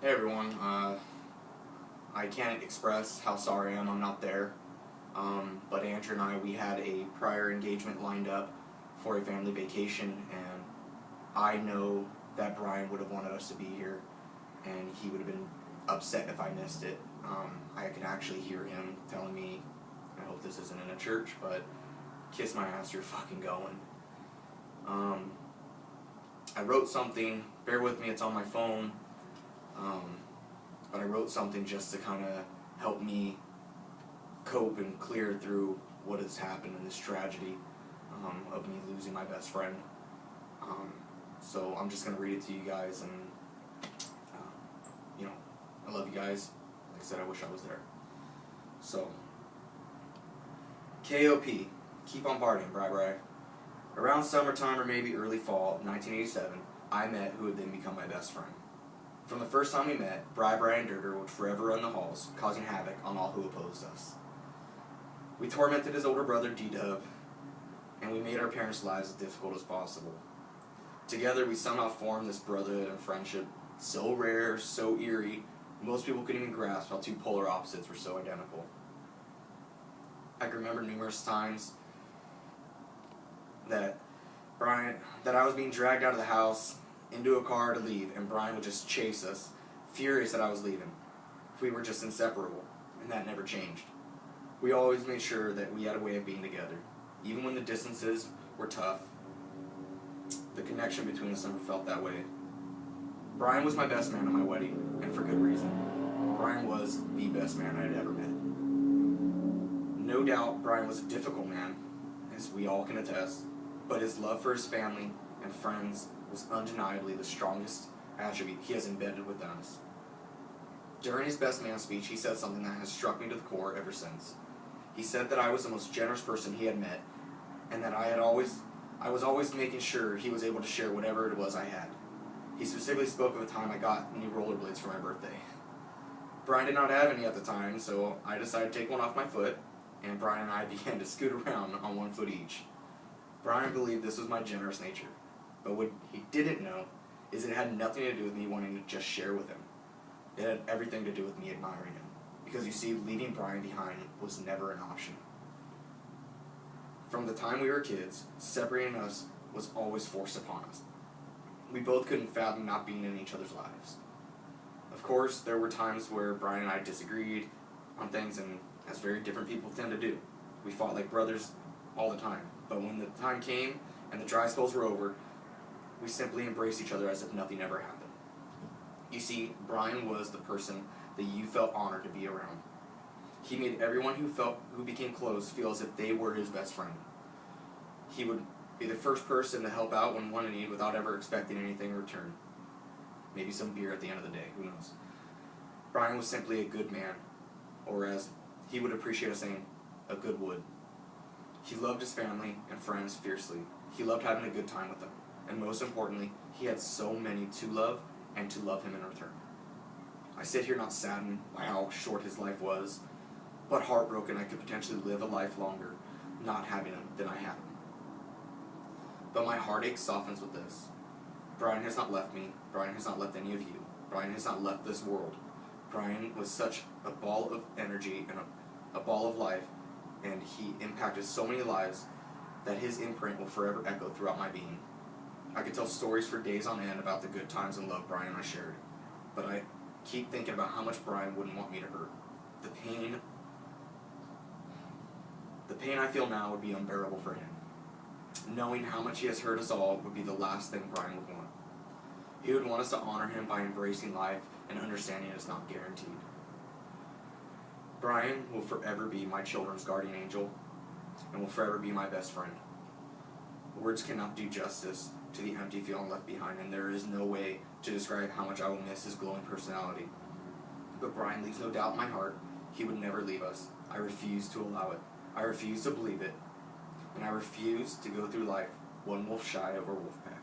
Hey everyone, I can't express how sorry I am I'm not there, but Andrew and I, we had a prior engagement lined up for a family vacation, and I know that Brian would have wanted us to be here, and he would have been upset if I missed it. I can actually hear him telling me, I hope this isn't in a church, but kiss my ass, you're fucking going. I wrote something, bear with me, it's on my phone. But I wrote something just to kind of help me cope and clear through what has happened in this tragedy of me losing my best friend. So I'm just going to read it to you guys, and I love you guys. Like I said, I wish I was there. So, KOP, keep on partying, Bry Bry. Around summertime or maybe early fall of 1987, I met who would then become my best friend. From the first time we met, Bry Bry and Durger would forever run the halls, causing havoc on all who opposed us. We tormented his older brother D-Dub, and we made our parents' lives as difficult as possible. Together, we somehow formed this brotherhood and friendship so rare, so eerie, most people couldn't even grasp how two polar opposites were so identical. I can remember numerous times that I was being dragged out of the house into a car to leave, and Brian would just chase us, furious that I was leaving. We were just inseparable, and that never changed. We always made sure that we had a way of being together. Even when the distances were tough, the connection between us never felt that way. Brian was my best man at my wedding, and for good reason. Brian was the best man I had ever met. No doubt, Brian was a difficult man, as we all can attest, but his love for his family and friends was undeniably the strongest attribute he has embedded within us. During his best man speech, he said something that has struck me to the core ever since. He said that I was the most generous person he had met, and that I was always making sure he was able to share whatever it was I had. He specifically spoke of a time I got new rollerblades for my birthday. Brian did not have any at the time, so I decided to take one off my foot, and Brian and I began to scoot around on one foot each. Brian believed this was my generous nature. But what he didn't know is it had nothing to do with me wanting to just share with him. It had everything to do with me admiring him. Because you see, leaving Brian behind was never an option. From the time we were kids, separating us was always forced upon us. We both couldn't fathom not being in each other's lives. Of course, there were times where Brian and I disagreed on things, and as very different people tend to do. We fought like brothers all the time. But when the time came and the dry spells were over, we simply embraced each other as if nothing ever happened. You see, Brian was the person that you felt honored to be around. He made everyone who became close feel as if they were his best friend. He would be the first person to help out when one in need without ever expecting anything in return. Maybe some beer at the end of the day, who knows. Brian was simply a good man, or as he would appreciate us saying, a good wood. He loved his family and friends fiercely. He loved having a good time with them. And most importantly, he had so many to love and to love him in return. I sit here not saddened by how short his life was, but heartbroken I could potentially live a life longer not having him than I had him. But my heartache softens with this. Brian has not left me. Brian has not left any of you. Brian has not left this world. Brian was such a ball of energy and a ball of life, and he impacted so many lives that his imprint will forever echo throughout my being. I could tell stories for days on end about the good times and love Brian and I shared, but I keep thinking about how much Brian wouldn't want me to hurt. The pain I feel now would be unbearable for him. Knowing how much he has hurt us all would be the last thing Brian would want. He would want us to honor him by embracing life and understanding it is not guaranteed. Brian will forever be my children's guardian angel and will forever be my best friend. Words cannot do justice to the empty feeling left behind, and there is no way to describe how much I will miss his glowing personality. But Brian leaves no doubt in my heart. He would never leave us. I refuse to allow it. I refuse to believe it. And I refuse to go through life one wolf shy over wolf pack.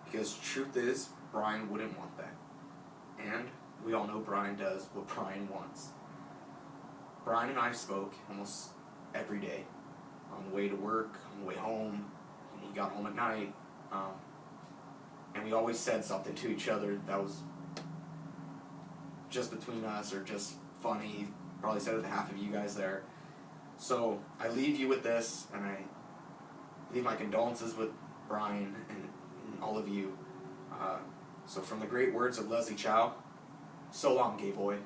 Because truth is, Brian wouldn't want that. And we all know Brian does what Brian wants. Brian and I spoke almost every day. On the way to work, on the way home, when he got home at night. And we always said something to each other that was just between us or just funny. He probably said it to half of you guys there. So I leave you with this, and I leave my condolences with Brian and all of you. So from the great words of Leslie Chow, so long, gay boy.